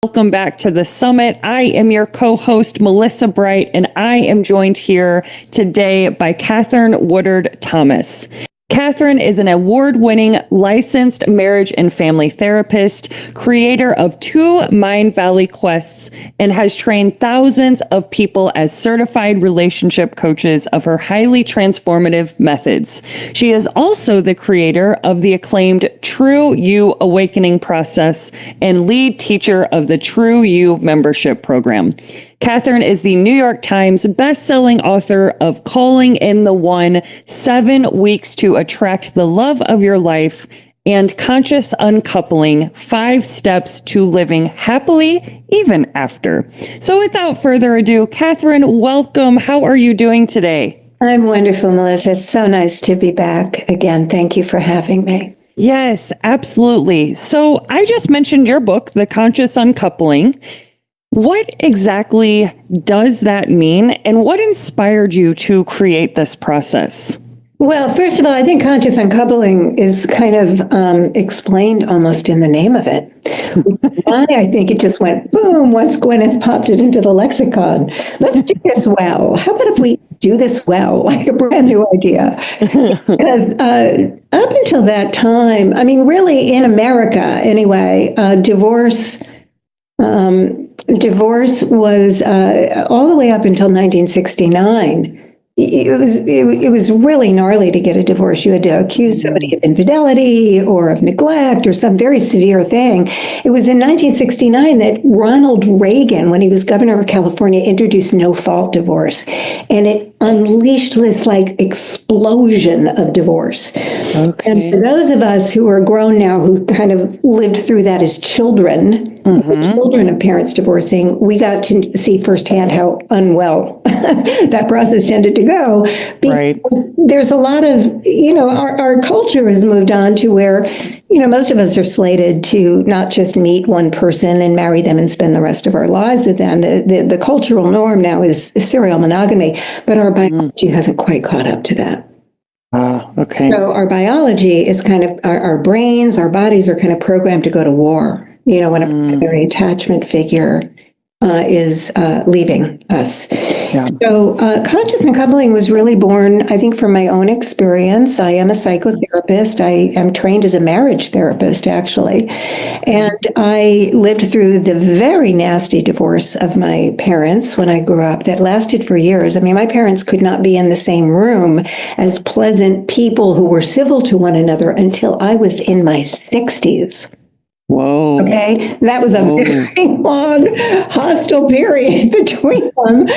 Welcome back to the summit. I am your co-host, Melissa Bright, and I am joined here today by Katherine Woodward Thomas. Katherine is an award-winning licensed marriage and family therapist, creator of 2 Mind Valley Quests, and has trained thousands of people as certified relationship coaches of her highly transformative methods. She is also the creator of the acclaimed True You Awakening process and lead teacher of the True You membership program. Katherine is the New York Times best-selling author of Calling in the One, 7 Weeks to Attract the Love of Your Life, and Conscious Uncoupling, 5 Steps to Living Happily Even After. So without further ado, Katherine, welcome. How are you doing today? I'm wonderful, Melissa. It's so nice to be back again. Thank you for having me. Yes, absolutely. So I just mentioned your book, The Conscious Uncoupling. What exactly does that mean, and what inspired you to create this process? Well, first of all, I think conscious uncoupling is kind of explained almost in the name of it. Why I think it just went boom once Gwyneth popped it into the lexicon. Let's do this well. How about if we do this well, like a brand new idea? Because up until that time, I mean, really in America anyway, divorce was all the way up until 1969. It was really gnarly to get a divorce. You had to accuse somebody of infidelity or of neglect or some very severe thing. It was in 1969 that Ronald Reagan, when he was governor of California, introduced no-fault divorce, and it unleashed this like explosion of divorce. Okay. And for those of us who are grown now, who kind of lived through that as children, children of parents divorcing, we got to see firsthand how unwell that process tended to go. Right. There's a lot of, our culture has moved on to where, most of us are slated to not just meet one person and marry them and spend the rest of our lives with them. The cultural norm now is serial monogamy, but our biology hasn't quite caught up to that. Okay. So our biology is kind of, our brains, our bodies are kind of programmed to go to war. When a primary attachment figure is leaving us. Yeah. So conscious uncoupling was really born, I think, from my own experience. I am a psychotherapist. I am trained as a marriage therapist, actually. And I lived through the very nasty divorce of my parents when I grew up that lasted for years. I mean, my parents could not be in the same room as pleasant people who were civil to one another until I was in my 60s. Whoa. Okay, that was a very long, hostile period between them.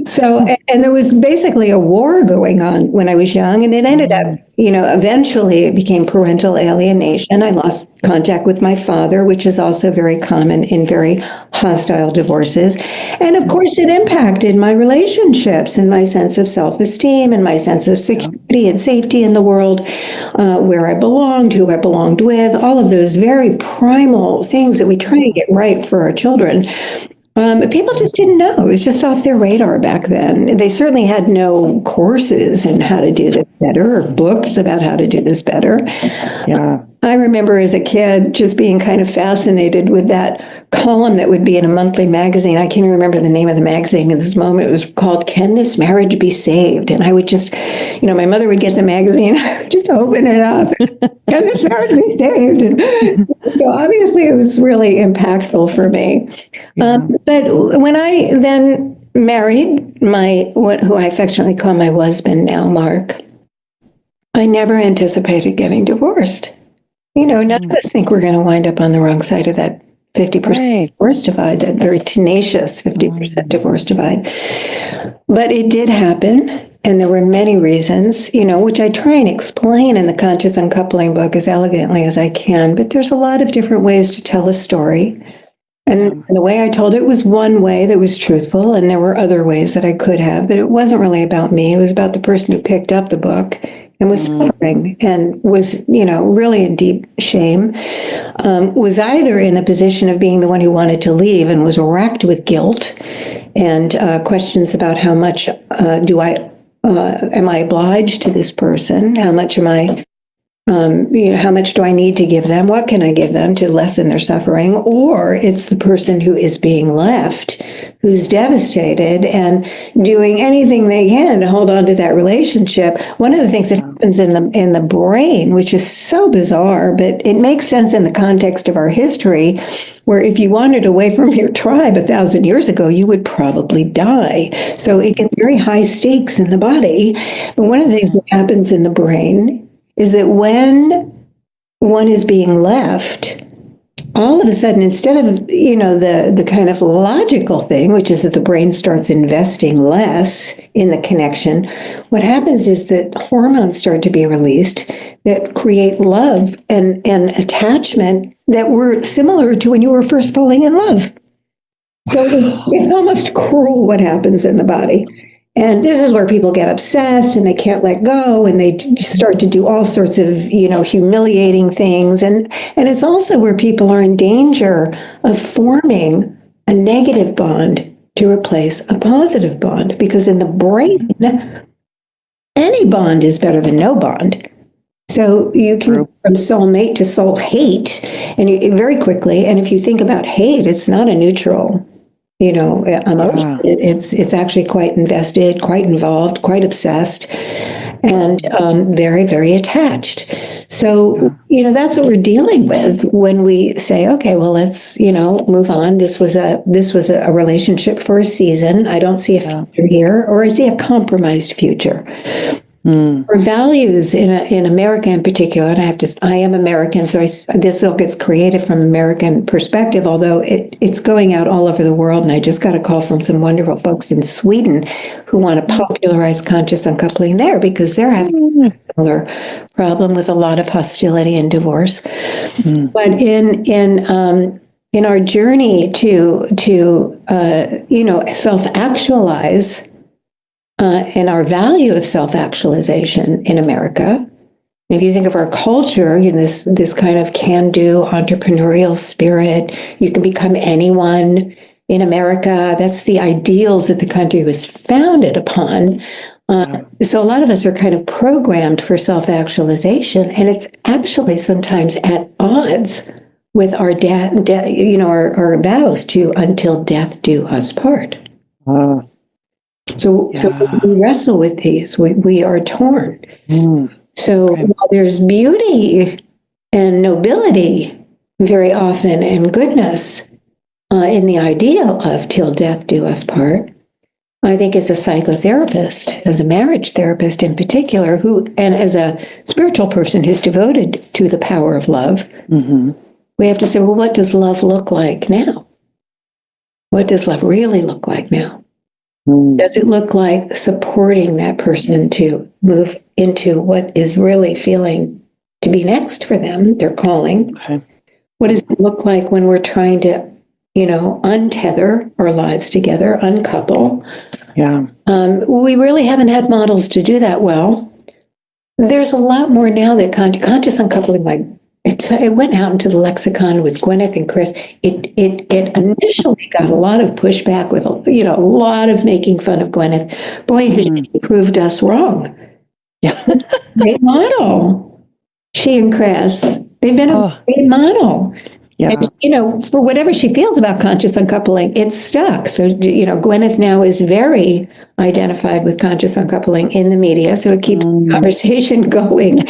So, and there was basically a war going on when I was young, and it ended up, eventually it became parental alienation. I lost contact with my father, which is also very common in very hostile divorces. And of course, it impacted my relationships and my sense of self-esteem and my sense of security and safety in the world, where I belonged, who I belonged with, all of those very primal things that we try to get right for our children. People just didn't know. It was just off their radar back then. They certainly had no courses in how to do this better or books about how to do this better. Yeah. I remember as a kid just being kind of fascinated with that column that would be in a monthly magazine. I can't even remember the name of the magazine in this moment. It was called Can This Marriage Be Saved? And I would just, my mother would get the magazine, I would just open it up. Can this marriage be saved? And so obviously it was really impactful for me. But when I then married who I affectionately call my husband now, Mark, I never anticipated getting divorced. None of us think we're going to wind up on the wrong side of that 50% divorce divide, that very tenacious 50% divorce divide. But it did happen, and there were many reasons, which I try and explain in the Conscious Uncoupling book as elegantly as I can. But there's a lot of different ways to tell a story. And the way I told it was one way that was truthful, and there were other ways that I could have, but it wasn't really about me. It was about the person who picked up the book and was suffering and was, really in deep shame, was either in the position of being the one who wanted to leave and was racked with guilt and questions about how much am I obliged to this person? How much am I how much do I need to give them? What can I give them to lessen their suffering? Or it's the person who is being left, who's devastated and doing anything they can to hold on to that relationship. One of the things that happens in the brain, which is so bizarre, but it makes sense in the context of our history, where if you wandered away from your tribe 1,000 years ago, you would probably die. So it gets very high stakes in the body. But one of the things that happens in the brain is that when one is being left, all of a sudden, instead of, the kind of logical thing, which is that the brain starts investing less in the connection, what happens is that hormones start to be released that create love and attachment that were similar to when you were first falling in love. So it's almost cruel what happens in the body. And this is where people get obsessed and they can't let go and they start to do all sorts of, humiliating things. And it's also where people are in danger of forming a negative bond to replace a positive bond. Because in the brain, any bond is better than no bond. So you can go from soulmate to soul hate and very quickly. And if you think about hate, it's not a neutral emotion. It's actually quite invested, quite involved, quite obsessed, and very, very attached. So, that's what we're dealing with when we say, okay, well, let's, move on. This was a relationship for a season. I don't see a future here, or I see a compromised future. Our values in America in particular, and I am American, so this all gets created from American perspective, although it's going out all over the world. And I just got a call from some wonderful folks in Sweden who want to popularize conscious uncoupling there because they're having a similar problem with a lot of hostility and divorce. But in our journey to self-actualize. And our value of self-actualization in America. If you think of our culture, this kind of can-do entrepreneurial spirit, you can become anyone in America. That's the ideals that the country was founded upon. So a lot of us are kind of programmed for self-actualization, and it's actually sometimes at odds with our our vows to until death do us part. So we wrestle with these. We are torn. So while there's beauty and nobility very often and goodness in the ideal of till death do us part, I think as a psychotherapist, as a marriage therapist in particular, and as a spiritual person who's devoted to the power of love, we have to say, well, what does love look like now? What does love really look like now? Does it look like supporting that person to move into what is really feeling to be next for them, their calling? What does it look like when we're trying to, untether our lives together, uncouple? We really haven't had models to do that well. There's a lot more now that conscious uncoupling, it went out into the lexicon with Gwyneth and Chris. It initially got a lot of pushback with, a lot of making fun of Gwyneth. Boy, has she proved us wrong. Great model. She and Chris, they've been a great model. And, for whatever she feels about conscious uncoupling, it's stuck. So, Gwyneth now is very identified with conscious uncoupling in the media. So it keeps the conversation going.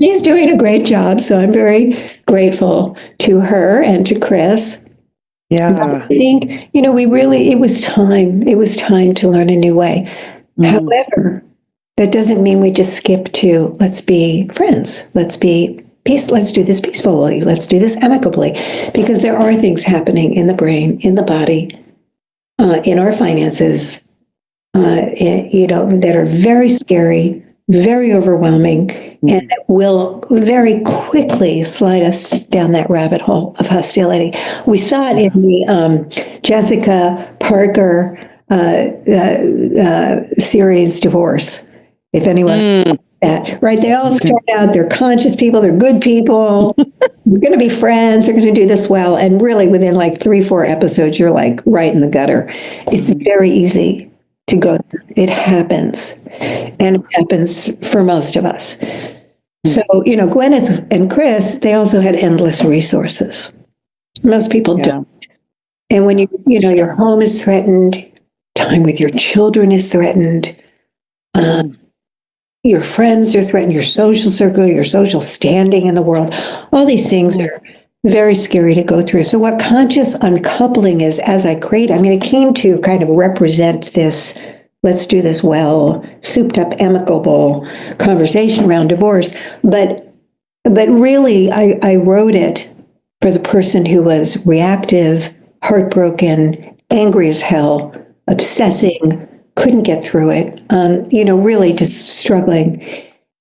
She's doing a great job. So I'm very grateful to her and to Chris. But I think, it was time to learn a new way. However, that doesn't mean we just skip to, let's be friends. Let's be peace. Let's do this peacefully. Let's do this amicably, because there are things happening in the brain, in the body, in our finances, that are very scary, very overwhelming, and that will very quickly slide us down that rabbit hole of hostility. We saw it in the Jessica Parker series Divorce. If anyone that, right? They all start out, they're conscious people, they're good people, we're going to be friends, they're going to do this well. And really within like 3-4 episodes, you're like right in the gutter. It's very easy to go. It happens. And it happens for most of us. So, Gwyneth and Chris, they also had endless resources. Most people don't. And when your home is threatened, time with your children is threatened, your friends are threatened, your social circle, your social standing in the world, all these things are very scary to go through. So what conscious uncoupling is, as I create, it came to kind of represent this, let's do this well, souped up, amicable conversation around divorce. But really, I wrote it for the person who was reactive, heartbroken, angry as hell, obsessing, couldn't get through it, really just struggling,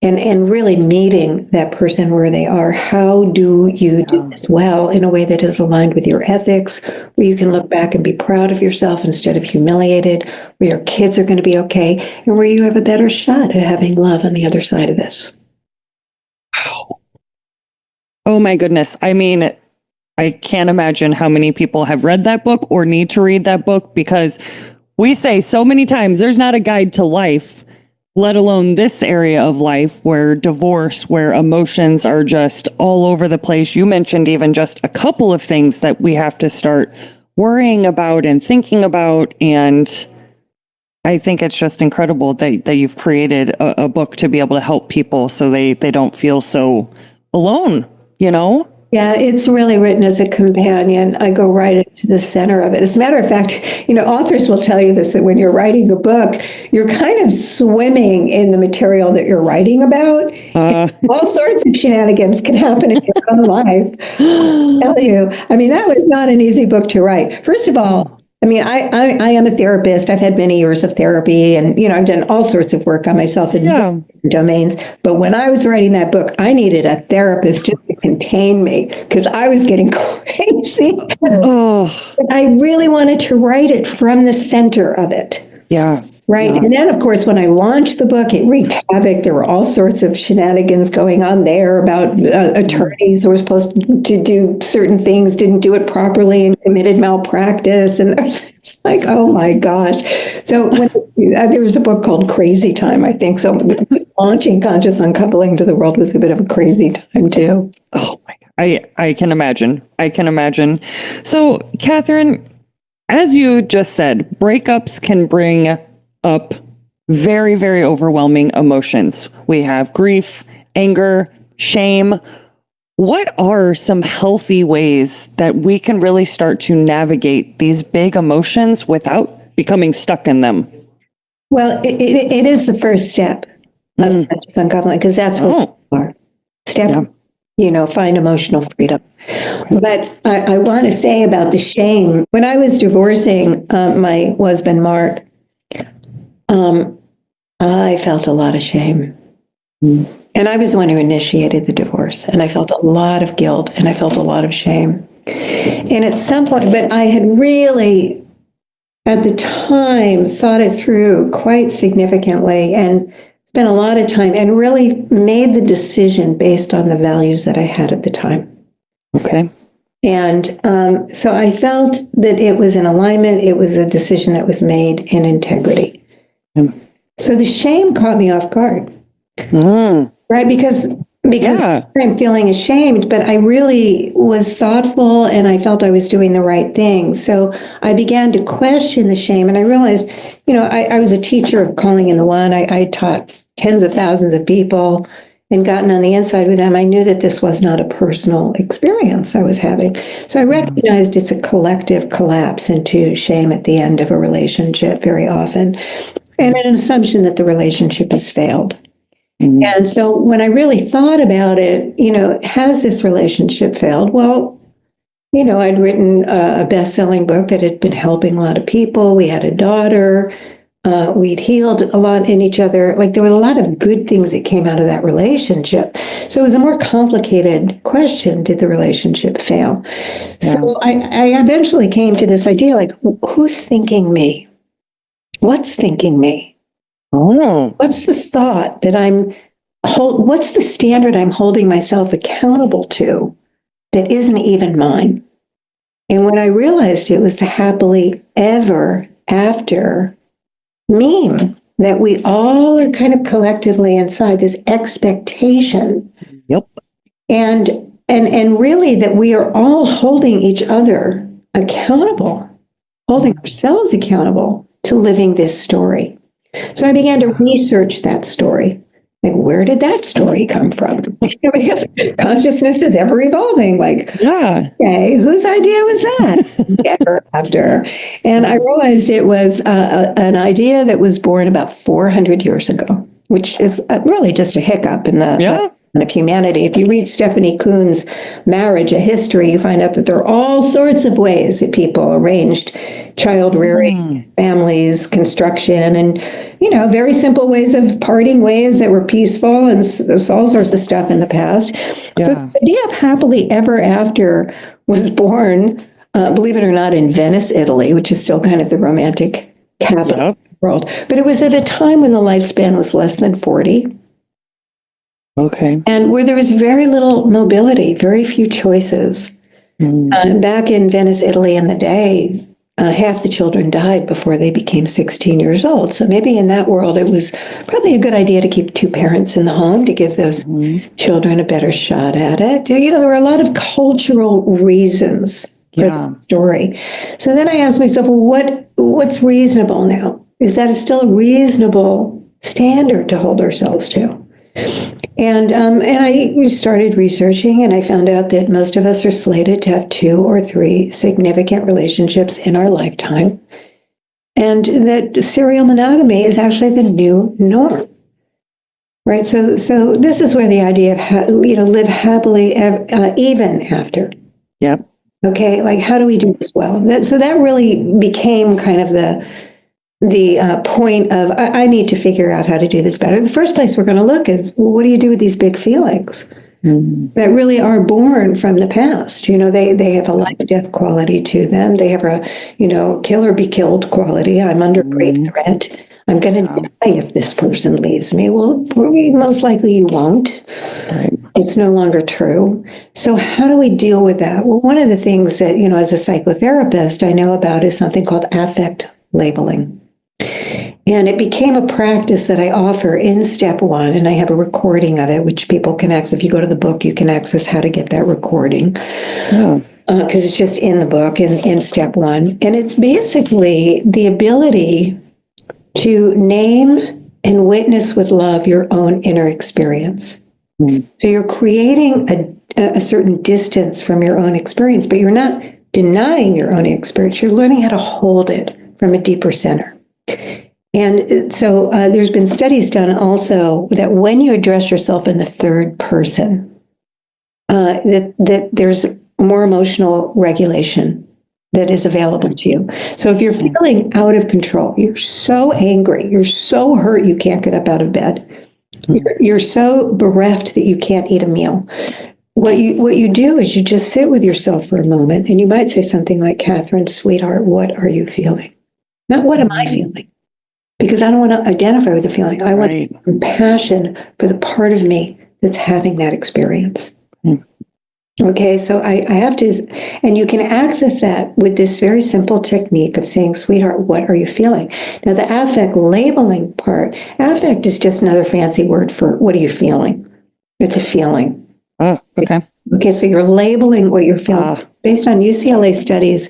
and really meeting that person where they are. How do you do this well in a way that is aligned with your ethics, where you can look back and be proud of yourself instead of humiliated, where your kids are going to be okay, and where you have a better shot at having love on the other side of this? Oh my goodness. I can't imagine how many people have read that book or need to read that book, because we say so many times there's not a guide to life, let alone this area of life where divorce, where emotions are just all over the place. You mentioned even just a couple of things that we have to start worrying about and thinking about. And I think it's just incredible that you've created a book to be able to help people so they don't feel so alone, Yeah, it's really written as a companion. I go right into the center of it. As a matter of fact, authors will tell you this, that when you're writing a book, you're kind of swimming in the material that you're writing about. All sorts of shenanigans can happen in your own life. I'll tell you, that was not an easy book to write. First of all, I am a therapist. I've had many years of therapy, and I've done all sorts of work on myself in different domains. But when I was writing that book, I needed a therapist just to contain me, because I was getting crazy. I really wanted to write it from the center of it. Yeah. Right. Yeah. And then, of course, when I launched the book, it wreaked havoc. There were all sorts of shenanigans going on there about attorneys who were supposed to do certain things, didn't do it properly, and committed malpractice. And it's like, oh my gosh. So there was a book called Crazy Time, I think. So launching Conscious Uncoupling to the world was a bit of a crazy time, too. Oh my God. I can imagine. I can imagine. So, Katherine, as you just said, breakups can bring up very, very overwhelming emotions. We have grief, anger, shame. What are some healthy ways that we can really start to navigate these big emotions without becoming stuck in them? Well, it is the first step of conscious uncoupling, because that's what we are. Step, find emotional freedom. But I want to say about the shame. When I was divorcing my husband, Mark, I felt a lot of shame. And I was the one who initiated the divorce. And I felt a lot of guilt, and I felt a lot of shame. And at some point, but I had really, at the time, thought it through quite significantly and spent a lot of time and really made the decision based on the values that I had at the time. Okay. And so I felt that it was in alignment. It was a decision that was made in integrity. So the shame caught me off guard, right? Because I'm feeling ashamed, but I really was thoughtful, and I felt I was doing the right thing. So I began to question the shame, and I realized, I was a teacher of Calling in the One. I taught tens of thousands of people and gotten on the inside with them. I knew that this was not a personal experience I was having. So I recognized it's a collective collapse into shame at the end of a relationship very often, and an assumption that the relationship has failed. And so when I really thought about it, has this relationship failed? Well, I'd written a best-selling book that had been helping a lot of people. We had a daughter. We'd healed a lot in each other. Like, there were a lot of good things that came out of that relationship. So it was a more complicated question. Did the relationship fail? Yeah. So I eventually came to this idea, like, who's thinking me? What's thinking me? What's the thought that what's the standard I'm holding myself accountable to that isn't even mine? And when I realized it was the happily ever after meme that we all are kind of collectively inside, this expectation Yep. And really that we are all holding each other accountable, holding ourselves accountable to living this story. So I began to research that story. Like, where did that story come from? Because consciousness is ever evolving. Like, Yeah. okay, whose idea was that? Ever after. And I realized it was an idea that was born about 400 years ago, which is really just a hiccup in the of humanity. If you read Stephanie Kuhn's Marriage, A History, you find out that there are all sorts of ways that people arranged child rearing, families, construction, and, very simple ways of parting ways that were peaceful, and there's all sorts of stuff in the past. So the idea of happily ever after was born, believe it or not, in Venice, Italy, which is still kind of the romantic capital of the world. But it was at a time when the lifespan was less than 40. Okay. And where there was very little mobility, very few choices. Back in Venice, Italy in the day, half the children died before they became 16 years old. So maybe in that world, it was probably a good idea to keep two parents in the home to give those children a better shot at it. There were a lot of cultural reasons for the story. So then I asked myself, well, what's reasonable now? Is that still a reasonable standard to hold ourselves to? And I started researching, and I found out that most of us are slated to have 2 or 3 significant relationships in our lifetime, and that serial monogamy is actually the new norm, right? So this is where the idea of live happily even after. Yep. Okay, like how do we do this well? So that really became kind of the point of, I need to figure out how to do this better. The first place we're going to look is, well, what do you do with these big feelings that really are born from the past? They have a life-death quality to them. They have a, kill or be killed quality. I'm under great threat. I'm going to die if this person leaves me. Well, most likely you won't. Right. It's no longer true. So how do we deal with that? Well, one of the things that, as a psychotherapist, I know about is something called affect labeling. And it became a practice that I offer in step 1, and I have a recording of it, which people can access. If you go to the book, you can access how to get that recording, because it's just in the book in step 1. And it's basically the ability to name and witness with love your own inner experience. So you're creating a certain distance from your own experience, but you're not denying your own experience. You're learning how to hold it from a deeper center. And so there's been studies done also that when you address yourself in the third person, that there's more emotional regulation that is available to you. So if you're feeling out of control, you're so angry, you're so hurt you can't get up out of bed, you're so bereft that you can't eat a meal, what you do is you just sit with yourself for a moment, and you might say something like, Catherine, sweetheart, what are you feeling? Not what am I feeling? Because I don't want to identify with the feeling. I want compassion for the part of me that's having that experience. Okay, so I have to, and you can access that with this very simple technique of saying, sweetheart, what are you feeling? Now, the affect labeling part, affect is just another fancy word for what are you feeling? It's a feeling. Oh, okay. Okay, so you're labeling what you're feeling based on UCLA studies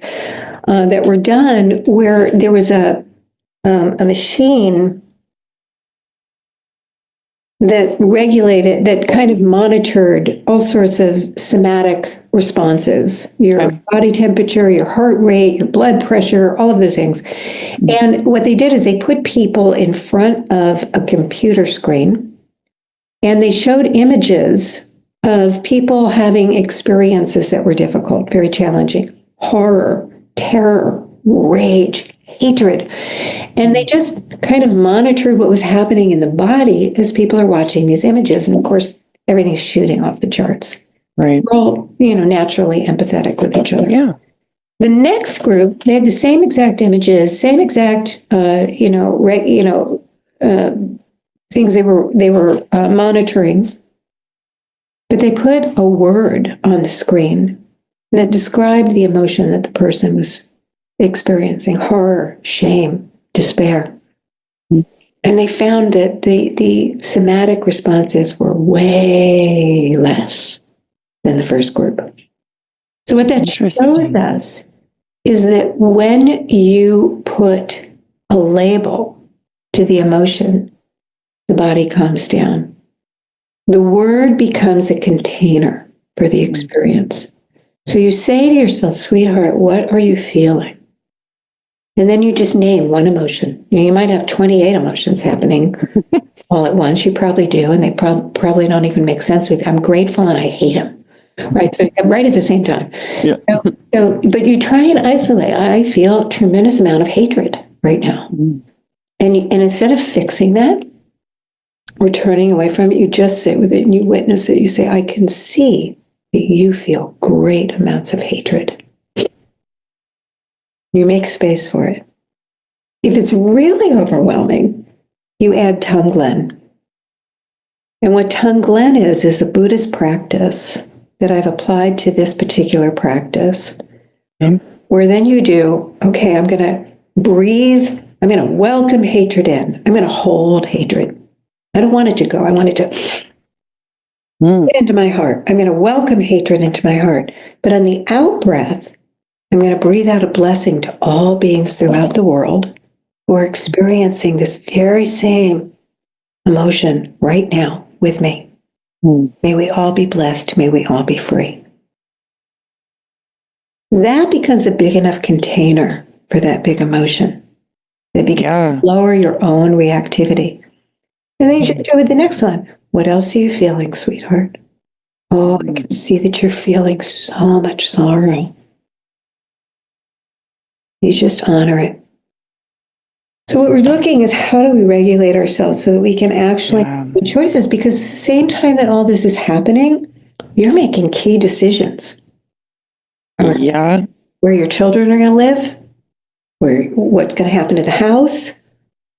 that were done where there was a machine that regulated, that kind of monitored all sorts of somatic responses, your body temperature, your heart rate, your blood pressure, all of those things. And what they did is they put people in front of a computer screen, and they showed images of people having experiences that were difficult, very challenging, horror, terror, rage, hatred. And they just kind of monitored what was happening in the body as people are watching these images. And of course, everything's shooting off the charts. Right. We're all, naturally empathetic with each other. Yeah. The next group, they had the same exact images, same exact, things they were monitoring, but they put a word on the screen that described the emotion that the person was experiencing: horror, shame, despair. And And they found that the somatic responses were way less than the first group. So what that shows us is that when you put a label to the emotion, the body calms down. The word becomes a container for the experience. So you say to yourself, sweetheart, what are you feeling? And then you just name one emotion. You might have 28 emotions happening all at once. You probably do, and they probably don't even make sense with you. I'm grateful and I hate them. Right? So right at the same time. Yeah. But you try and isolate. I feel a tremendous amount of hatred right now. And instead of fixing that or turning away from it, you just sit with it and you witness it. You say, I can see that you feel great amounts of hatred. You make space for it. If it's really overwhelming, you add Tonglen. And what Tonglen is a Buddhist practice that I've applied to this particular practice, where then you do, okay, I'm going to breathe, I'm going to welcome hatred in. I'm going to hold hatred. I don't want it to go. I want it to get into my heart. I'm going to welcome hatred into my heart. But on the out breath, I'm going to breathe out a blessing to all beings throughout the world who are experiencing this very same emotion right now with me. May we all be blessed. May we all be free. That becomes a big enough container for that big emotion. It begins to lower your own reactivity. And then you just go with the next one. What else are you feeling, sweetheart? Oh, I can see that you're feeling so much sorrow. You just honor it. So what we're looking is how do we regulate ourselves so that we can actually make choices? Because at the same time that all this is happening, you're making key decisions. Where your children are going to live, what's going to happen to the house,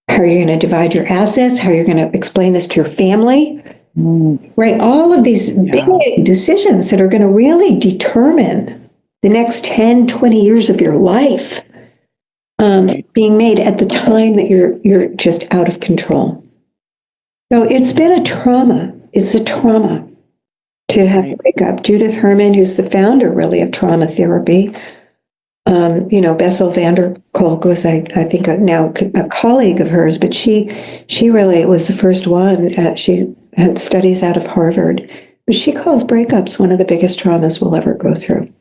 how you're going to divide your assets, how you're going to explain this to your family. Right? All of these big decisions that are going to really determine the next 10, 20 years of your life. Being made at the time that you're just out of control. So it's been a trauma. It's a trauma to have to break up. Judith Herman, who's the founder really of trauma therapy, Bessel van der Kolk was, I think, now a colleague of hers, but she really was the first one. She had studies out of Harvard, but she calls breakups one of the biggest traumas we'll ever go through.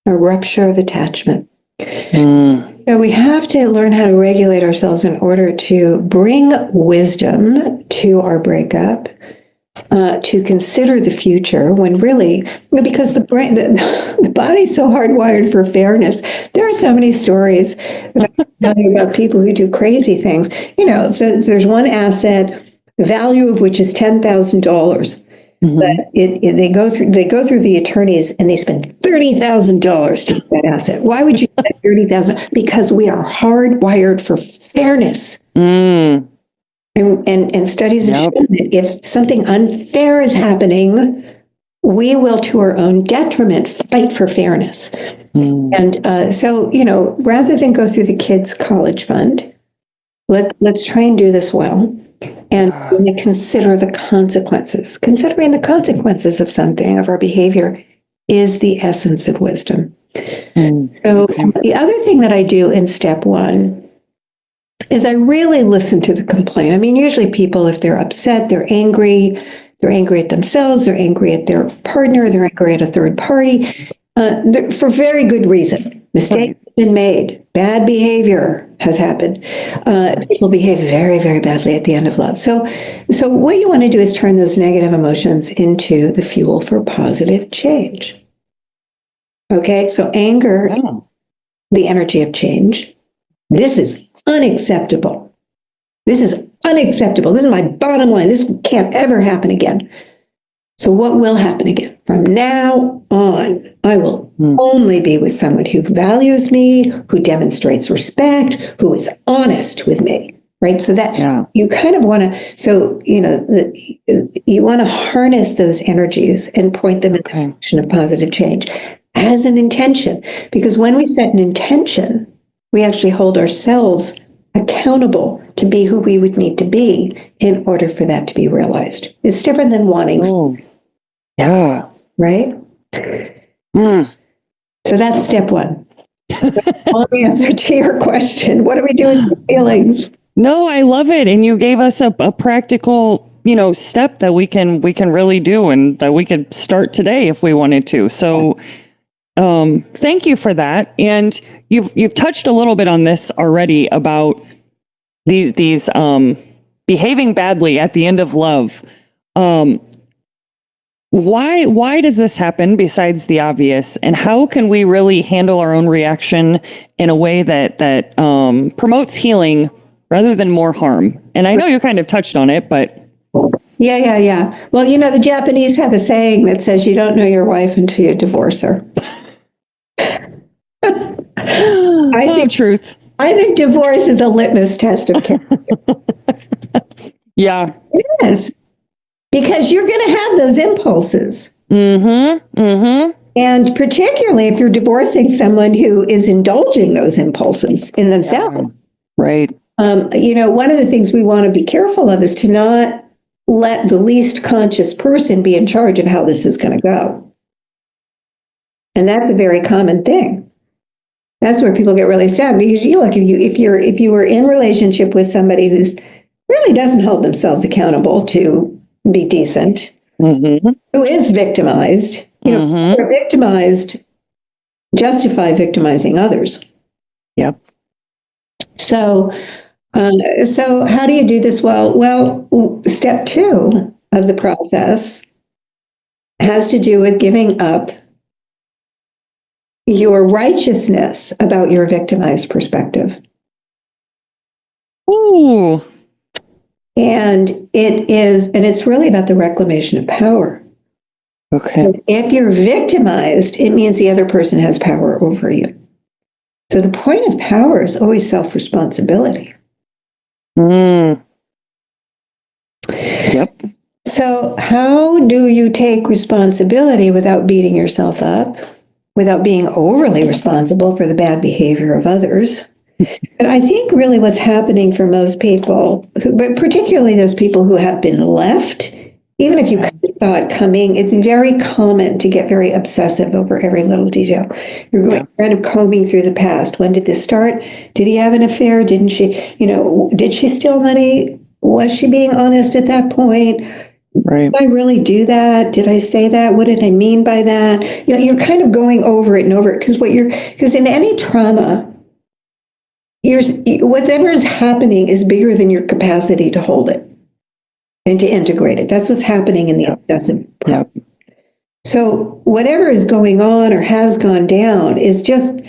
A rupture of attachment. So we have to learn how to regulate ourselves in order to bring wisdom to our breakup, to consider the future when really, because the brain, the body's so hardwired for fairness. There are so many stories that I tell you about people who do crazy things. So there's one asset, the value of which is $10,000. But they go through the attorneys and they spend $30,000 to get that asset. Why would you spend $30,000? Because we are hardwired for fairness. And studies have shown that if something unfair is happening, we will, to our own detriment, fight for fairness. And so rather than go through the kids' college fund, let's try and do this well. And consider the consequences. Considering the consequences of something, of our behavior, is the essence of wisdom. So the other thing that I do in step one is I really listen to the complaint. I mean, usually people, if they're upset, they're angry at themselves, they're angry at their partner, they're angry at a third party, for very good reason. Mistakes have been made. Bad behavior has happened. People behave very, very badly at the end of love. So what you want to do is turn those negative emotions into the fuel for positive change. Okay, so anger, the energy of change. This is unacceptable. This is unacceptable. This is my bottom line. This can't ever happen again. So what will happen again? From now on, I will only be with someone who values me, who demonstrates respect, who is honest with me, right? So that you kind of want to, you want to harness those energies and point them in the direction of positive change as an intention. Because when we set an intention, we actually hold ourselves accountable to be who we would need to be in order for that to be realized. It's different than wanting, Yeah. right? So that's step one. Long answer to your question. What do we do with feelings? No, I love it. And you gave us a practical, step that we can really do and that we could start today if we wanted to. So thank you for that. And you've touched a little bit on this already about these behaving badly at the end of love. Why does this happen besides the obvious? And how can we really handle our own reaction in a way that promotes healing rather than more harm? And I know you kind of touched on it, but Yeah. Well, the Japanese have a saying that says you don't know your wife until you divorce her. Truth. I think divorce is a litmus test of character. Yeah. It is. Because you're going to have those impulses. And particularly if you're divorcing someone who is indulging those impulses in themselves. Right. One of the things we want to be careful of is to not let the least conscious person be in charge of how this is going to go. And that's a very common thing. That's where people get really stuck. Because if you were in relationship with somebody who's really doesn't hold themselves accountable to be decent, who is victimized, who are victimized, justify victimizing others. Yep. So how do you do this well? Well, step 2 of the process has to do with giving up your righteousness about your victimized perspective. Ooh. And it's really about the reclamation of power. Okay. If you're victimized, it means the other person has power over you. So the point of power is always self-responsibility. Yep. So how do you take responsibility without beating yourself up, without being overly responsible for the bad behavior of others? And I think really what's happening for most people, but particularly those people who have been left, even if you saw it coming, it's very common to get very obsessive over every little detail. You're going kind of combing through the past. When did this start? Did he have an affair? Didn't she? Did she steal money? Was she being honest at that point? Right. Did I really do that? Did I say that? What did I mean by that? You're kind of going over it and over it because in any trauma, whatever is happening is bigger than your capacity to hold it and to integrate it. That's what's happening in the obsessive part. Yep. So whatever is going on or has gone down is just,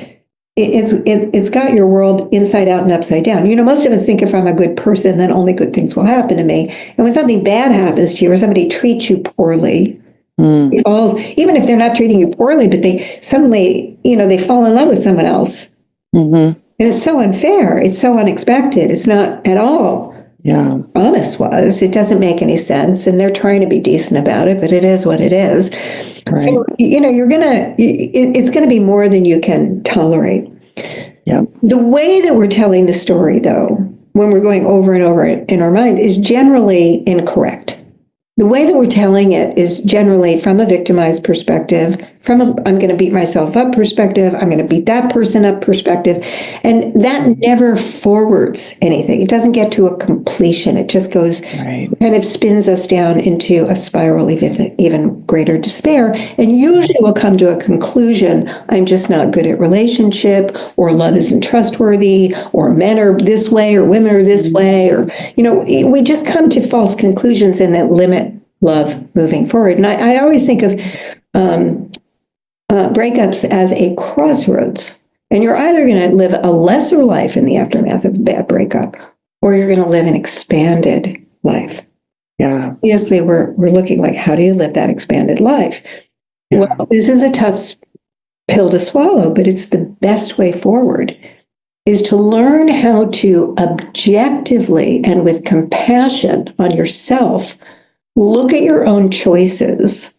it's got your world inside out and upside down. Most of us think if I'm a good person, then only good things will happen to me. And when something bad happens to you or somebody treats you poorly, even if they're not treating you poorly, but they suddenly, they fall in love with someone else. And it's so unfair. It's so unexpected. It's not at all. Yeah. Promise was. It doesn't make any sense. And they're trying to be decent about it, but it is what it is. Right. So, it's going to be more than you can tolerate. Yep. The way that we're telling the story, though, when we're going over and over it in our mind, is generally incorrect. The way that we're telling it is generally from a victimized perspective, from a I'm going to beat myself up perspective, I'm going to beat that person up perspective. And that never forwards anything. It doesn't get to a completion. It just goes, kind of spins us down into a spiral of even greater despair. And usually we'll come to a conclusion, I'm just not good at relationship, or love isn't trustworthy, or men are this way, or women are this way, or, we just come to false conclusions and that limit love moving forward. And I always think of breakups as a crossroads. And you're either going to live a lesser life in the aftermath of a bad breakup, or you're going to live an expanded life. Yeah. Obviously, we're looking like, how do you live that expanded life? Yeah. Well, this is a tough pill to swallow, but it's the best way forward, is to learn how to objectively and with compassion on yourself look at your own choices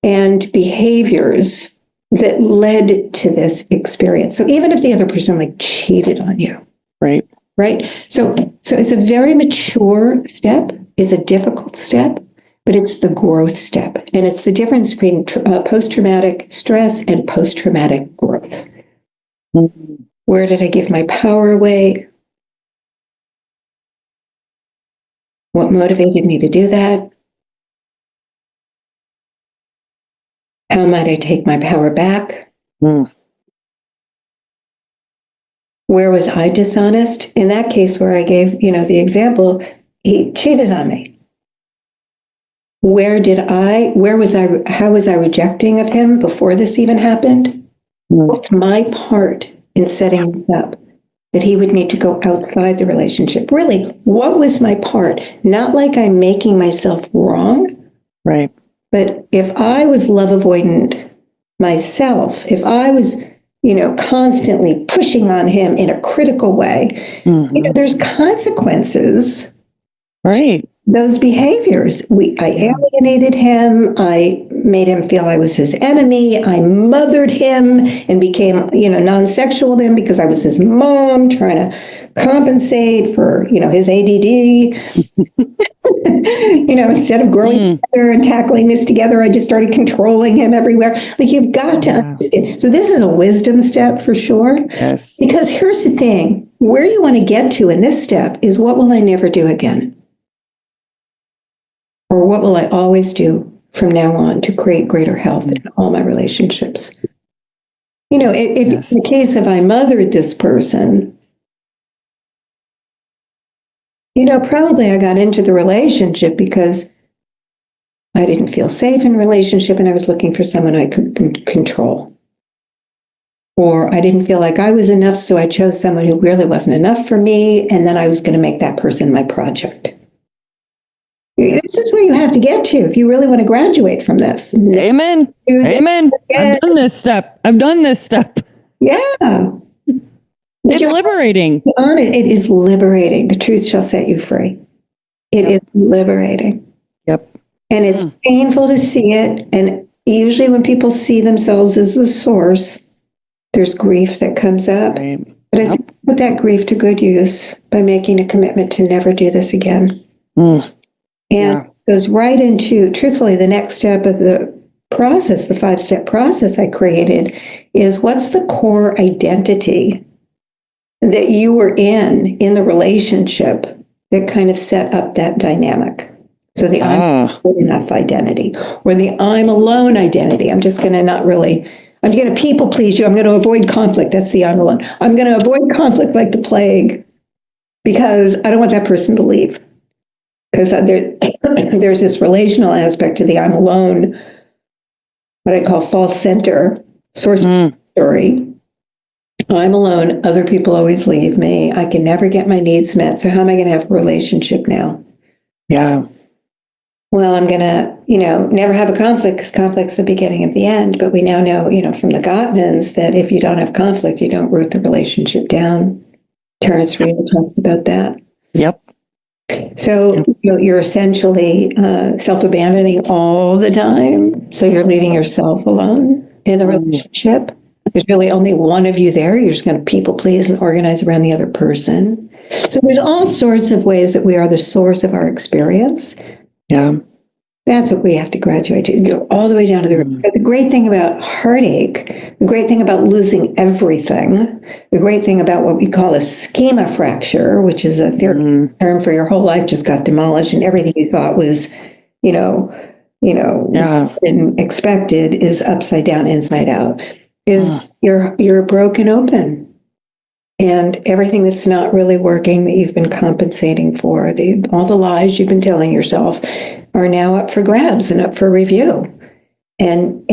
and behaviors that led to this experience. So even if the other person cheated on you, Right. right? So it's a very mature step. It's a difficult step, but it's the growth step. And it's the difference between post-traumatic stress and post-traumatic growth. Mm-hmm. Where did I give my power away? What motivated me to do that? How might I take my power back? Mm. Where was I dishonest? In that case where I gave, the example, he cheated on me. How was I rejecting of him before this even happened? Mm. What's my part in setting this up? That he would need to go outside the relationship. Really, what was my part? Not like I'm making myself wrong. Right. But if I was love avoidant myself, if I was, constantly pushing on him in a critical way, Mm-hmm. there's consequences. Right. Those behaviors. I alienated him. I made him feel I was his enemy. I mothered him and became, non-sexual to him because I was his mom trying to compensate for, his ADD. Instead of growing together and tackling this together, I just started controlling him everywhere. Like you've got to understand. So this is a wisdom step for sure. Yes. Because here's the thing, where you want to get to in this step is what will I never do again? Or what will I always do from now on to create greater health in all my relationships? If Yes. in the case of I mothered this person, probably I got into the relationship because I didn't feel safe in relationship and I was looking for someone I could control. Or I didn't feel like I was enough, so I chose someone who really wasn't enough for me, and then I was going to make that person my project. This is where you have to get to if you really want to graduate from this. Amen. Amen. I've done this step. Yeah. It's liberating. It is liberating. The truth shall set you free. It is liberating. Yep. And it's painful to see it. And usually when people see themselves as the source, there's grief that comes up. Right. But I think put that grief to good use by making a commitment to never do this again. And goes right into, truthfully, the next step of the process, the 5-step process I created, is what's the core identity that you were in the relationship that kind of set up that dynamic. So the I'm good enough identity or the I'm alone identity. I'm just going to I'm going to people please you. I'm going to avoid conflict. That's the I'm alone. I'm going to avoid conflict like the plague because I don't want that person to leave. Because there's this relational aspect to the I'm alone, what I call false center, source story. I'm alone. Other people always leave me. I can never get my needs met. So how am I going to have a relationship now? Yeah. Well, I'm going to, never have a conflict because conflict's the beginning of the end. But we now know, from the Gottmans that if you don't have conflict, you don't root the relationship down. Terrence Real talks about that. Yep. So you're essentially self-abandoning all the time. So you're leaving yourself alone in the relationship. There's really only one of you there. You're just going to people please and organize around the other person. So there's all sorts of ways that we are the source of our experience. Yeah. That's what we have to graduate to, go all the way down to the great thing about heartache, the great thing about losing everything, the great thing about what we call a schema fracture, which is a therapy term for your whole life just got demolished and everything you thought was, and expected is upside down, inside out, is you're broken open. And everything that's not really working that you've been compensating for, all the lies you've been telling yourself are now up for grabs and up for review. And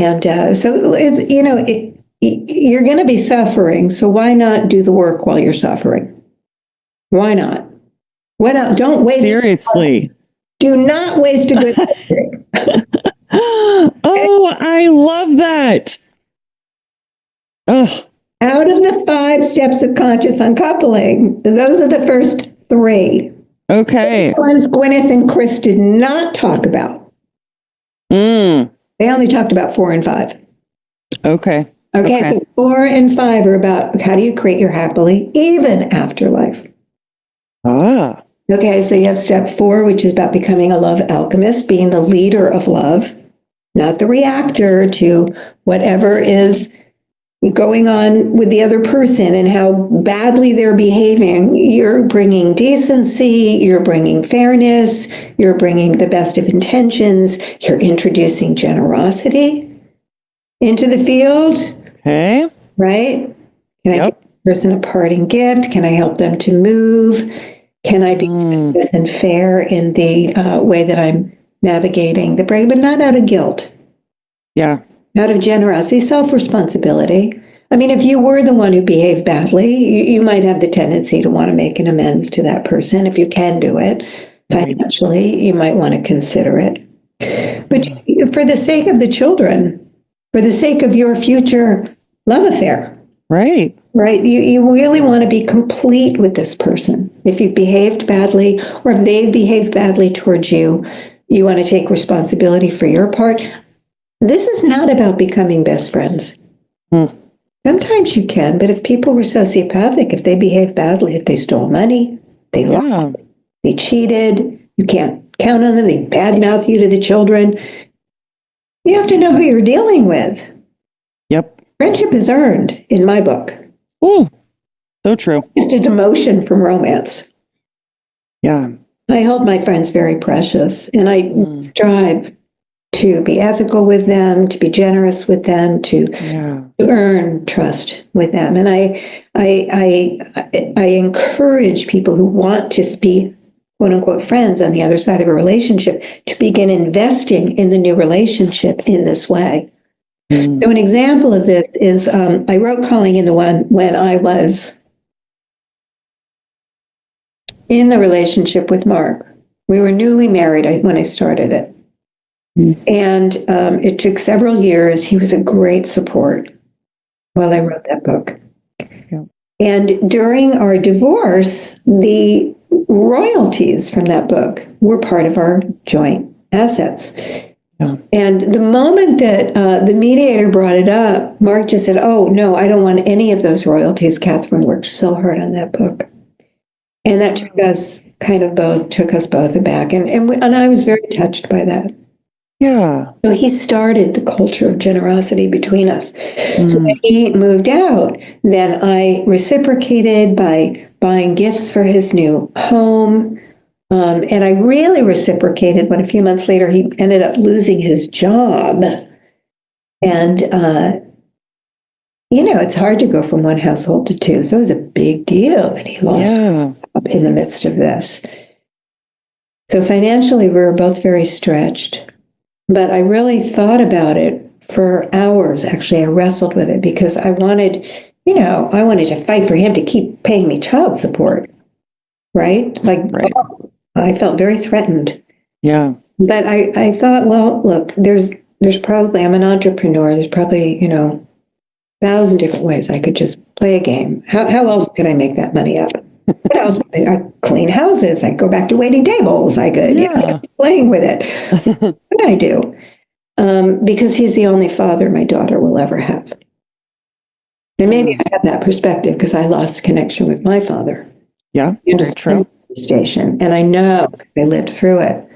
so it's, you're going to be suffering. So why not do the work while you're suffering? Why not? Why not? Don't waste. Seriously. Do not waste a good Oh, I love that. Oh. Out of the 5 steps of conscious uncoupling, those are the first 3. Okay. The ones Gwyneth and Chris did not talk about. They only talked about 4 and 5. Okay. Okay, so 4 and 5 are about how do you create your happily even afterlife. Ah. Okay, so you have step 4, which is about becoming a love alchemist, being the leader of love, not the reactor to whatever is going on with the other person and how badly they're behaving. You're bringing decency, you're bringing fairness, you're bringing the best of intentions, you're introducing generosity into the field. Okay. Right? Can I give this person a parting gift? Can I help them to move? Can I be nice and fair in the way that I'm navigating the break, but not out of guilt, Yeah. out of generosity, self-responsibility. I mean, if you were the one who behaved badly, you might have the tendency to want to make an amends to that person. If you can do it financially, you might want to consider it. But for the sake of the children, for the sake of your future love affair, Right. right? You really want to be complete with this person. If you've behaved badly or if they've behaved badly towards you, you want to take responsibility for your part. This is not about becoming best friends. Sometimes you can, but if people were sociopathic, if they behaved badly, if they stole money, they lied, they cheated, you can't count on them, they badmouth you to the children, you have to know who you're dealing with. Yep. Friendship is earned, in my book. Oh, so true. Just a demotion from romance. Yeah. I hold my friends very precious, and I strive to be ethical with them, to be generous with them, to earn trust with them. And I encourage people who want to be quote unquote friends on the other side of a relationship to begin investing in the new relationship in this way. So an example of this is I wrote Calling in the One when I was in the relationship with Mark. We were newly married when I started it. And it took several years. He was a great support while I wrote that book. And during our divorce, the royalties from that book were part of our joint assets. And the moment that the mediator brought it up, Mark just said, "Oh, no, I don't want any of those royalties. Catherine worked so hard on that book." And that took us both aback. And I was very touched by that. Yeah. So he started the culture of generosity between us. So when he moved out, then I reciprocated by buying gifts for his new home. And I really reciprocated when a few months later he ended up losing his job. And, it's hard to go from one household to two. So it was a big deal that he lost his job in the midst of this. So financially, we were both very stretched. But I really thought about it for hours. Actually, I wrestled with it because I wanted to fight for him to keep paying me child support. Right? I felt very threatened. Yeah. But I thought, well, look, there's probably, I'm an entrepreneur. There's probably, 1,000 different ways I could just play a game. How else could I make that money up? What else? I clean houses. I go back to waiting tables. I could, just playing with it. What could I do? Because he's the only father my daughter will ever have. And maybe I have that perspective because I lost connection with my father. Yeah, Very true. Station, and I know I lived through it.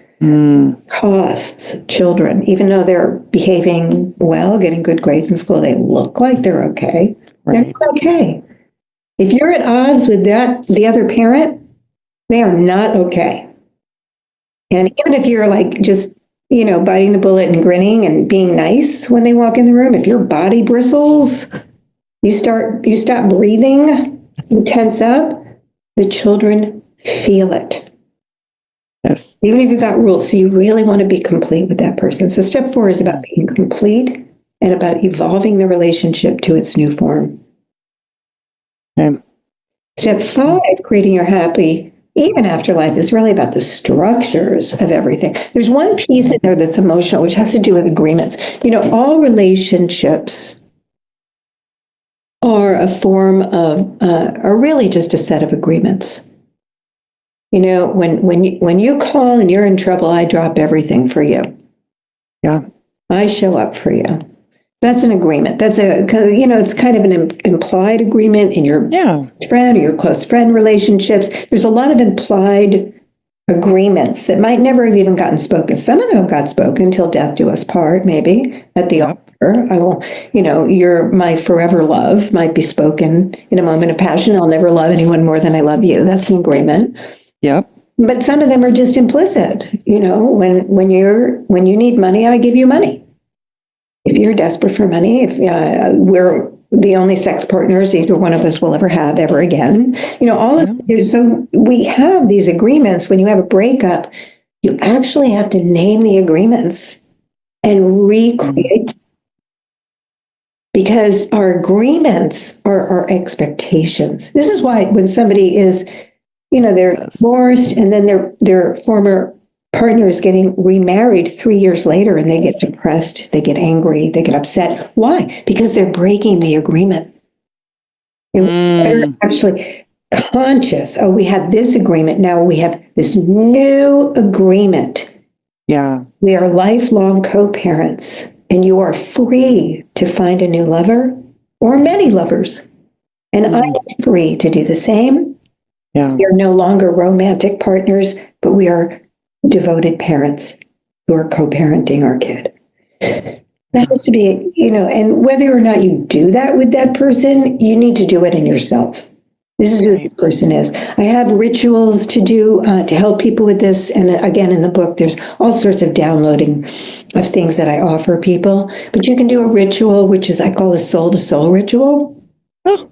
Costs children, even though they're behaving well, getting good grades in school, they look like they're okay. They're not okay. If you're at odds with the other parent, they are not okay. And even if you're like just, biting the bullet and grinning and being nice when they walk in the room, if your body bristles, you stop breathing, you tense up, the children feel it. Yes. Even if you've got rules. So you really want to be complete with that person. So step 4 is about being complete and about evolving the relationship to its new form. Okay. Step 5, creating your happy even afterlife, is really about the structures of everything. There's one piece in there that's emotional, which has to do with agreements. All relationships are a form of, are really just a set of agreements. When you call and you're in trouble, I drop everything for you. Yeah. I show up for you. That's an agreement. That's it's kind of an implied agreement in your friend or your close friend relationships. There's a lot of implied agreements that might never have even gotten spoken. Some of them got spoken until death do us part, maybe at the altar. I will, you're my forever love might be spoken in a moment of passion. I'll never love anyone more than I love you. That's an agreement. Yep. But some of them are just implicit. When you need money, I give you money. If you're desperate for money, if we're the only sex partners either one of us will ever have ever again, all of so we have these agreements. When you have a breakup, you actually have to name the agreements and recreate, because our agreements are our expectations. This is why when somebody is, they're divorced and then their former partner is getting remarried 3 years later and they get depressed, they get angry, they get upset. Why? Because they're breaking the agreement. They're actually conscious. Oh, we had this agreement. Now we have this new agreement. Yeah. We are lifelong co-parents, and you are free to find a new lover or many lovers. And I am free to do the same. Yeah. We are no longer romantic partners, but we are devoted parents who are co-parenting our kid. That has to be, and whether or not you do that with that person, you need to do it in yourself. This is who this person is. I have rituals to do to help people with this. And again, in the book, there's all sorts of downloading of things that I offer people. But you can do a ritual, which is I call a soul-to-soul ritual. Oh.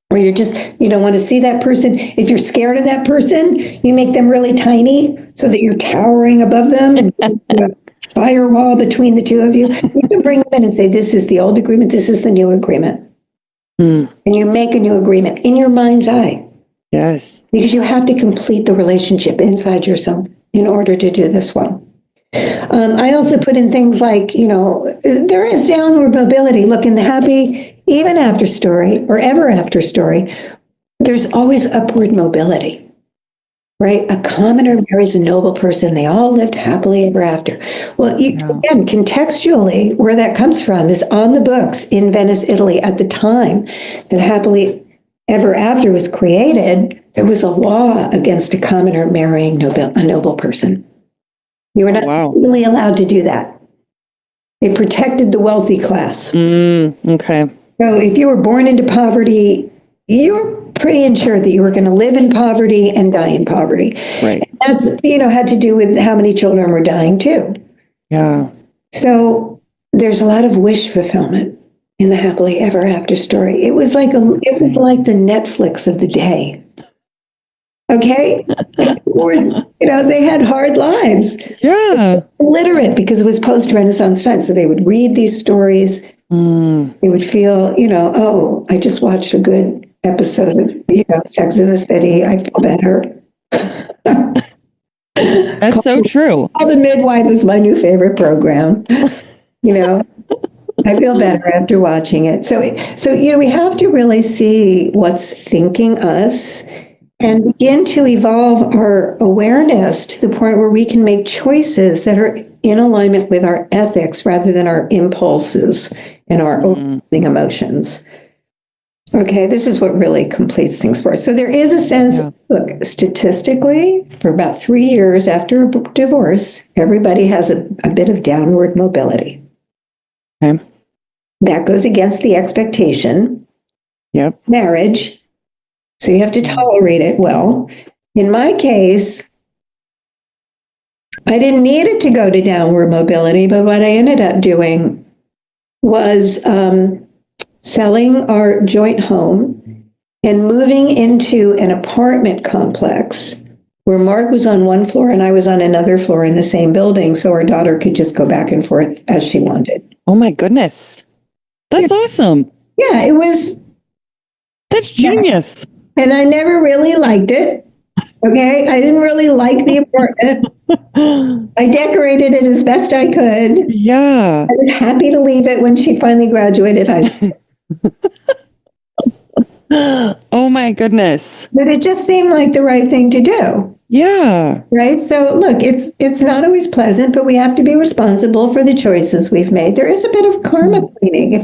Where you're just, want to see that person. If you're scared of that person, you make them really tiny so that you're towering above them and a firewall between the two of you. You can bring them in and say, this is the old agreement, this is the new agreement. And you make a new agreement in your mind's eye. Yes. Because you have to complete the relationship inside yourself in order to do this one. I also put in things like, there is downward mobility. Look, in the happy, even after story or ever after story, there's always upward mobility, right? A commoner marries a noble person. They all lived happily ever after. Well, again, contextually, where that comes from is on the books in Venice, Italy, at the time that happily ever after was created. There was a law against a commoner marrying a noble person. You were not legally allowed to do that. It protected the wealthy class. Okay. So if you were born into poverty, you were pretty ensured that you were going to live in poverty and die in poverty. Right. And that's, had to do with how many children were dying too. Yeah. So there's a lot of wish fulfillment in the happily ever after story. It was like the Netflix of the day. Okay. Or, they had hard lives. Yeah. Illiterate because it was post-Renaissance time. So they would read these stories. They would feel, oh, I just watched a good episode of, Sex in the City. I feel better. That's so true. Call the Midwife is my new favorite program. I feel better after watching it. So, we have to really see what's thinking us and begin to evolve our awareness to the point where we can make choices that are in alignment with our ethics rather than our impulses and our overwhelming emotions. Okay, this is what really completes things for us. So there is a sense, look, statistically, for about 3 years after a divorce, everybody has a bit of downward mobility. Okay. That goes against the expectation. Yep. Marriage. So you have to tolerate it well. In my case, I didn't need it to go to downward mobility, but what I ended up doing was selling our joint home and moving into an apartment complex where Mark was on one floor and I was on another floor in the same building, so our daughter could just go back and forth as she wanted. Oh my goodness. That's awesome. Yeah, it was. That's genius. And I never really liked it. Okay, I didn't really like the apartment. I decorated it as best I could. Yeah. I was happy to leave it when she finally graduated high school. Oh my goodness. But it just seemed like the right thing to do. Yeah. Right. So look, it's not always pleasant, but we have to be responsible for the choices we've made. There is a bit of karma cleaning. If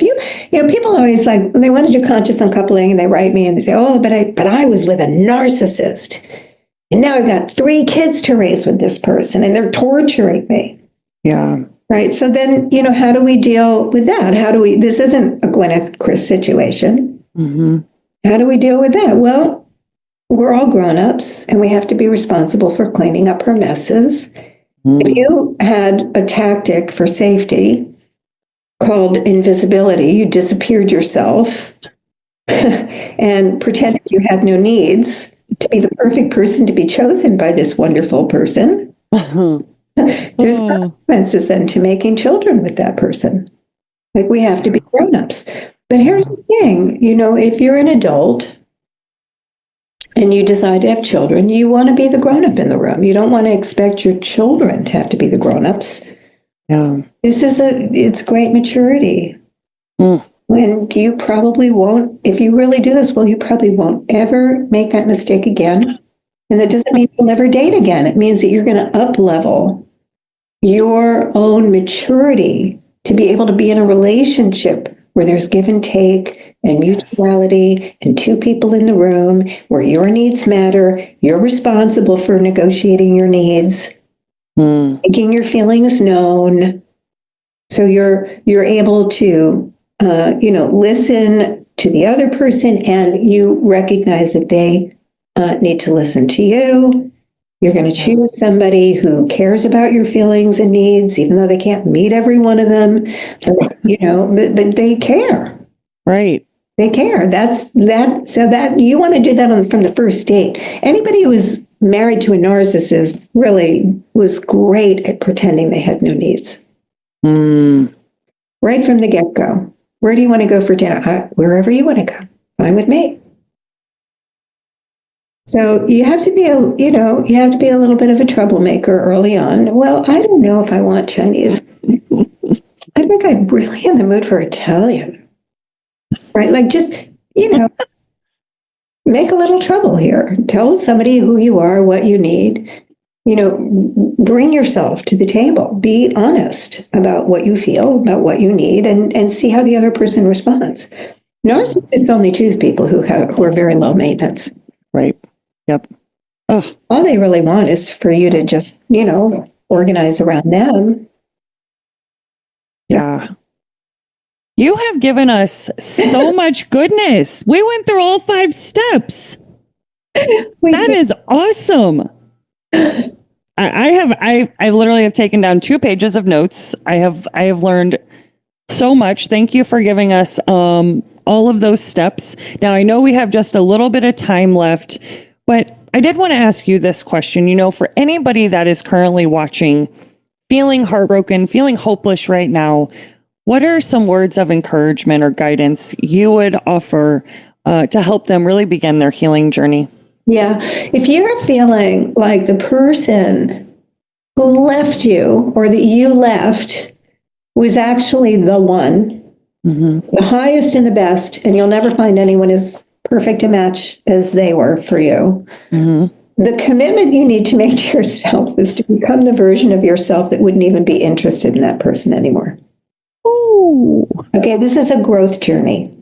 people always like when they want to do conscious uncoupling and they write me and they say, oh, but I was with a narcissist. And now I've got 3 kids to raise with this person and they're torturing me. Yeah. Right. So then, how do we deal with that? This isn't a Gwyneth Chris situation. Mm-hmm. How do we deal with that? Well, we're all grown-ups and we have to be responsible for cleaning up our messes. If you had a tactic for safety called invisibility, you disappeared yourself and pretended you had no needs to be the perfect person to be chosen by this wonderful person. There's consequences then to making children with that person. Like we have to be grown-ups. But here's the thing, if you're an adult and you decide to have children, you want to be the grown-up in the room. You don't want to expect your children to have to be the grown-ups. Yeah. It's great maturity. And you probably won't, if you really do this, well, you probably won't ever make that mistake again. And that doesn't mean you'll never date again. It means that you're going to up-level your own maturity to be able to be in a relationship where there's give and take and mutuality and 2 people in the room where your needs matter. You're responsible for negotiating your needs, making your feelings known. So you're able to, listen to the other person and you recognize that they need to listen to you. You're going to choose somebody who cares about your feelings and needs, even though they can't meet every one of them, but they care. Right. They care. That's that. So that you want to do that from the first date. Anybody who was married to a narcissist really was great at pretending they had no needs. Right from the get-go. Where do you want to go for dinner? Wherever you want to go. Fine with me. So you have to be a little bit of a troublemaker early on. Well, I don't know if I want Chinese. I think I'm really in the mood for Italian. Right? Like just, make a little trouble here. Tell somebody who you are, what you need. Bring yourself to the table. Be honest about what you feel, about what you need, and see how the other person responds. Narcissists only choose people who are very low maintenance. Right. Yep. Oh. All they really want is for you to just, organize around them. Yeah. You have given us so much goodness. We went through all 5 steps. That is awesome. I literally have taken down 2 pages of notes. I have learned so much. Thank you for giving us all of those steps. Now I know we have just a little bit of time left, but I did want to ask you this question. For anybody that is currently watching, feeling heartbroken, feeling hopeless right now, what are some words of encouragement or guidance you would offer to help them really begin their healing journey? Yeah. If you're feeling like the person who left you or that you left was actually the one, the highest and the best, and you'll never find anyone as perfect a match as they were for you. The commitment you need to make to yourself is to become the version of yourself that wouldn't even be interested in that person anymore. Oh. Okay, this is a growth journey.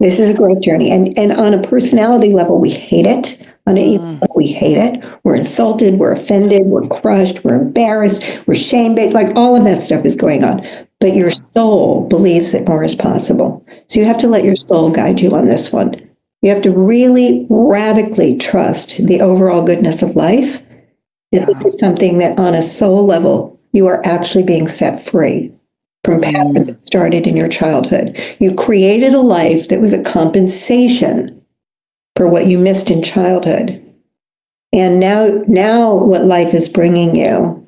This is a growth journey. And on a personality level, we hate it. On an ego level, we hate it. We're insulted, we're offended, we're crushed, we're embarrassed, we're shame-based, like all of that stuff is going on. But your soul believes that more is possible. So you have to let your soul guide you on this one. You have to really radically trust the overall goodness of life. That this is something that on a soul level, you are actually being set free from patterns that started in your childhood. You created a life that was a compensation for what you missed in childhood. And now what life is bringing you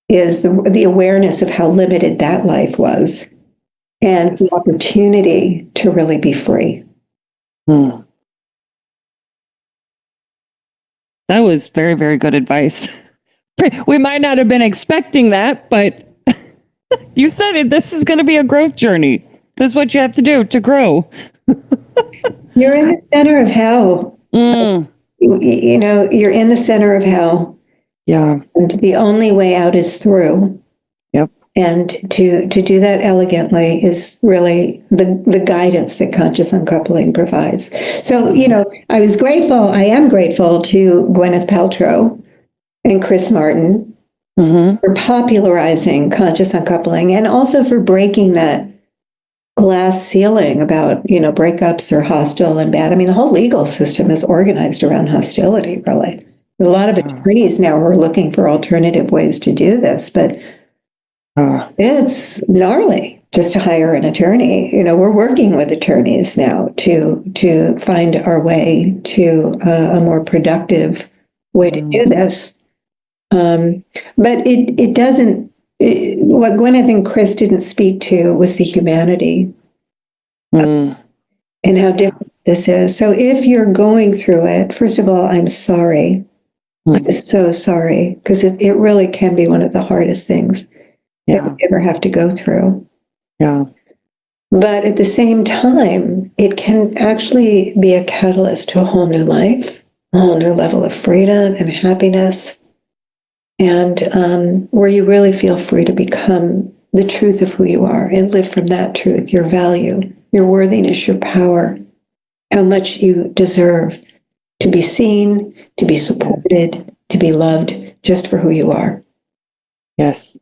is the awareness of how limited that life was and the opportunity to really be free. That was very, very good advice. We might not have been expecting that, but you said it. This is going to be a growth journey. This is what you have to do to grow. You're in the center of hell. you're in the center of hell. Yeah. And the only way out is through. Yep. And to do that elegantly is really the guidance that conscious uncoupling provides. So, I am grateful to Gwyneth Paltrow and Chris Martin for popularizing conscious uncoupling and also for breaking that glass ceiling about, breakups are hostile and bad. I mean, the whole legal system is organized around hostility, really. There's a lot of attorneys now who are looking for alternative ways to do this, but it's gnarly just to hire an attorney. We're working with attorneys now to find our way to a more productive way to do this. But it doesn't, what Gwyneth and Chris didn't speak to was the humanity and how different this is. So if you're going through it, first of all, I'm sorry. I'm so sorry, because it really can be one of the hardest things that we ever have to go through. Yeah. But at the same time, it can actually be a catalyst to a whole new life, a whole new level of freedom and happiness, and where you really feel free to become the truth of who you are and live from that truth, your value, your worthiness, your power, how much you deserve to be seen, to be supported, to be loved just for who you are. Yes.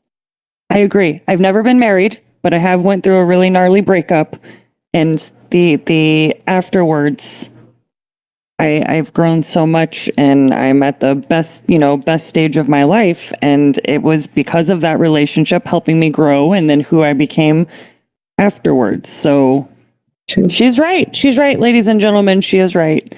I agree. I've never been married, but I have went through a really gnarly breakup, and the afterwards, I've grown so much, and I'm at the best stage of my life, and it was because of that relationship helping me grow, and then who I became afterwards. So she's right. She's right, ladies and gentlemen. She is right.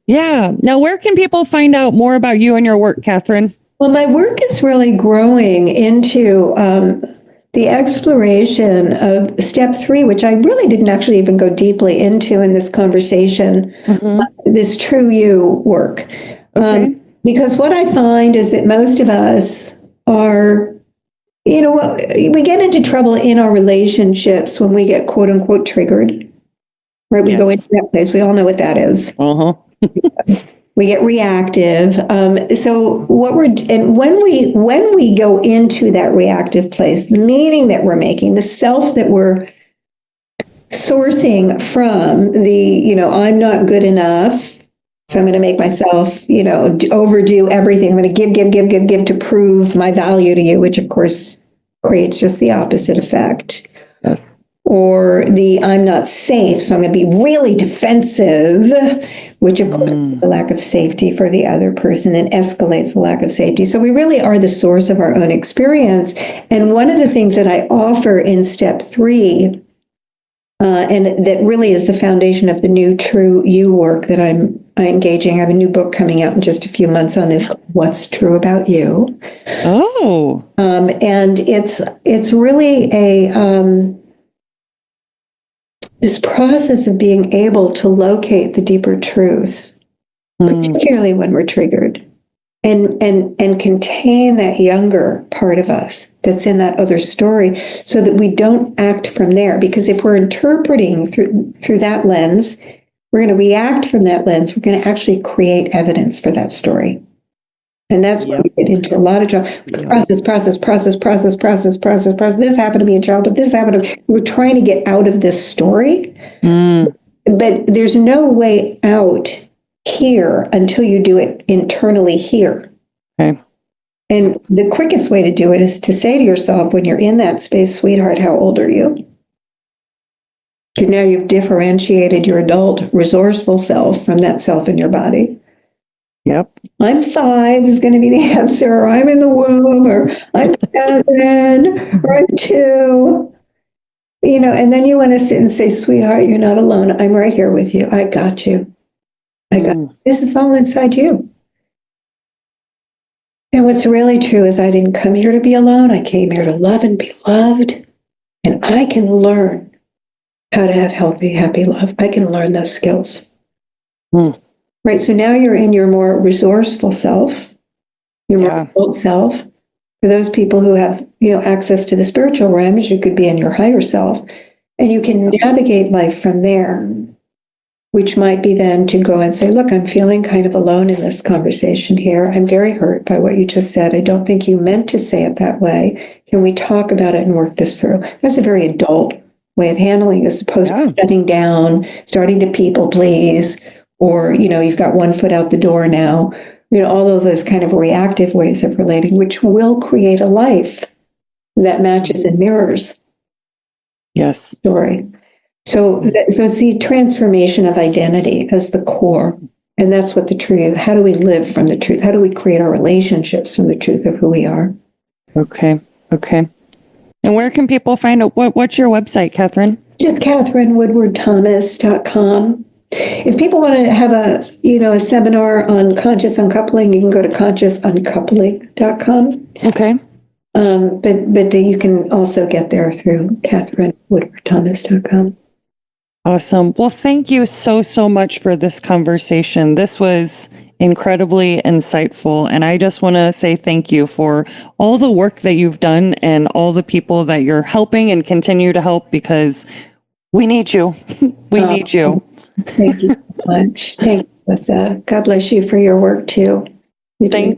Yeah. Now, where can people find out more about you and your work, Katherine? Well, my work is really growing into the exploration of step 3, which I really didn't actually even go deeply into in this conversation, this true you work. Because what I find is that most of us are, we get into trouble in our relationships when we get quote unquote triggered, right? We go into that place. We all know what that is. We get reactive. So when we go into that reactive place, the meaning that we're making, the self that we're sourcing from, I'm not good enough, so I'm going to make myself, overdo everything. I'm going to give to prove my value to you, which of course creates just the opposite effect. Yes. Or I'm not safe, so I'm going to be really defensive, which of course is the lack of safety for the other person and escalates the lack of safety. So we really are the source of our own experience. And one of the things that I offer in step 3, and that really is the foundation of the new true you work that I'm engaging. I have a new book coming out in just a few months on this, What's True About You. Oh. And it's really this process of being able to locate the deeper truth, particularly when we're triggered, and contain that younger part of us that's in that other story, so that we don't act from there. Because if we're interpreting through that lens, we're going to react from that lens. We're going to actually create evidence for that story. And that's where we get into a lot of trouble. Process. This happened to me in childhood. This happened to me. We're trying to get out of this story. But there's no way out here until you do it internally here. Okay. And the quickest way to do it is to say to yourself, when you're in that space, sweetheart, how old are you? Because now you've differentiated your adult, resourceful self from that self in your body. Yep. I'm 5 is going to be the answer, or I'm in the womb, or I'm 7, or I'm 2. And then you want to sit and say, sweetheart, you're not alone. I'm right here with you. I got you. This is all inside you. And what's really true is I didn't come here to be alone. I came here to love and be loved. And I can learn how to have healthy, happy love. I can learn those skills. Right. So now you're in your more resourceful self, your more adult self. For those people who have, access to the spiritual realms, you could be in your higher self, and you can navigate life from there. which might be then to go and say, look, I'm feeling kind of alone in this conversation here. I'm very hurt by what you just said. I don't think you meant to say it that way. Can we talk about it and work this through? That's a very adult way of handling as opposed to shutting down, starting to people please, or, you've got one foot out the door now. All of those kind of reactive ways of relating, which will create a life that matches and mirrors. Yes. Story. So it's the transformation of identity as the core. And that's what the truth, how do we live from the truth? How do we create our relationships from the truth of who we are? Okay. And where can people find out? What's your website, Katherine? Just KatherineWoodwardThomas.com. If people want to have a seminar on conscious uncoupling, you can go to consciousuncoupling.com. Okay. But you can also get there through KatherineWoodwardThomas.com. Awesome. Well, thank you so much for this conversation. This was incredibly insightful. And I just want to say thank you for all the work that you've done and all the people that you're helping and continue to help, because we need you. We need you. Thank you so much. Thank you, Lisa. God bless you for your work too. Thank you.